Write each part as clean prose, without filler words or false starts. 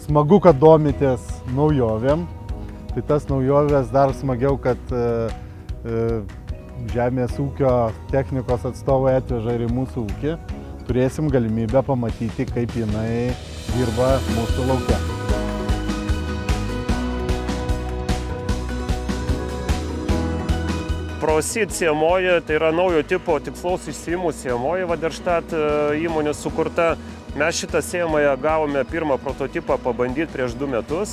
Smagu, kad domitės naujovėm. Tai tas naujovės dar smagiau, kad žemės ūkio technikos atstovai atveža ir į mūsų ūkį. Turėsim galimybę pamatyti, kaip jinai dirba mūsų lauke. ProSeed sėjamoji, tai yra naujo tipo tikslaus išsijimų sėjamoji Vaderštat įmonės sukurta. Mes šitą sėjamąją gavome pirmą prototipą pabandyti prieš 2 metus.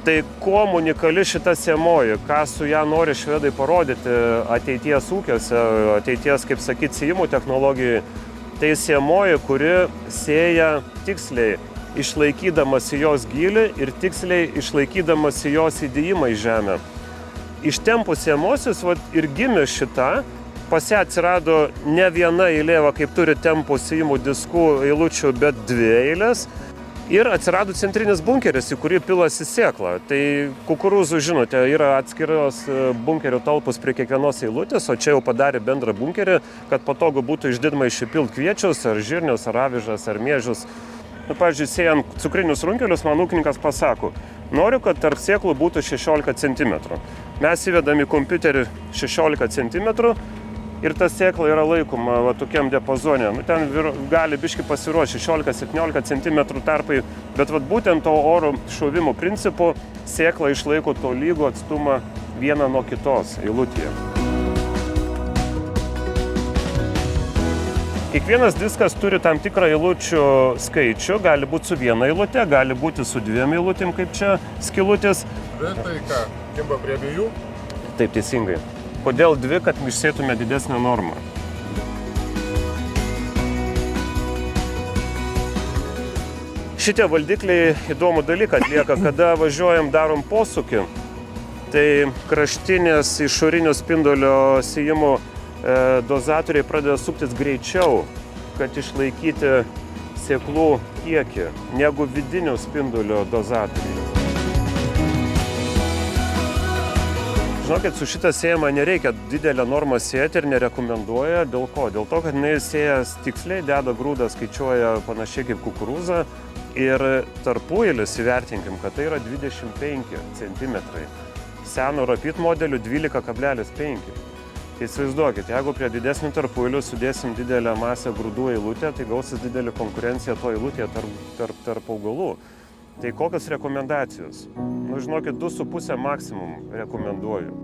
Tai kuo unikali šita sėjamoji, ką su ją nori švedai parodyti ateities ūkiuose, ateities, kaip sakyti, sėjimų technologijai. Tai sėjamoji, kuri sėja tiksliai, išlaikydamas jos gylį ir tiksliai išlaikydamas jos įdėjimą į žemę. Ištempus sėjamosius ir gimė šita, pas ją atsirado ne viena eilė, kaip turi tempų sėjimų diskų eilučių, bet 2 eilės. Ir atsirado centrinis bunkeris, į kurį pilasi sėkla. Tai kukurūzų, žinote, yra atskiros bunkerio talpos prie kiekvienos eilutės, o čia jau padarė bendrą bunkerį, kad patogu būtų iš didmaišių pilt kviečius, ar žirnius, ar avižas, ar miežius. Pavyzdžiui, sėjant cukrinius runkelius, man ūkininkas pasako, noriu, kad tarp sėklų būtų 16 cm. Mes įvedam į kompiuterį 16 cm ir ta sėkla yra laikoma tokiam diapazone. Ten gali biški pasiruošti 16-17 cm tarpai, bet būtent to oro šovimo principu sėkla išlaiko to lygų atstumą vieną nuo kitos eilutėje. Kiekvienas diskas turi tam tikrą eilučių skaičių, gali būti su viena eilutė, gali būti su 2 eilutėm, kaip čia skilutis. Tai ką, kimba prie 2? Taip, teisingai. Kodėl 2, kad išsėtume didesnę normą? Šitie valdikliai įdomų dalyką atlieka, kada važiuojam, darom posūkį, tai kraštinės išorinio spindulio sėjimo dozatoriai pradeda suktis greičiau, kad išlaikyti sėklų kiekį, negu vidinio spindulio dozatoriai. Žinokit, su šitą sėjamą nereikia didelę normą sėti ir nerekomenduoja. Dėl ko? Dėl to, kad jinai sėjas tiksliai, deda grūdą, skaičiuoja panašiai kaip kukurūzą. Ir tarpueilis įvertinkim, kad tai yra 25 cm. Seno Rapid modelių 12,5. Tai įsivaizduokit, jeigu prie didesnių tarpueilių sudėsim didelę masę grūdų eilutę, tai gausis didelė konkurencija to eilutėje tarp augalų. Tai kokios rekomendacijos? Žinokit, 2,5 maksimum rekomenduoju.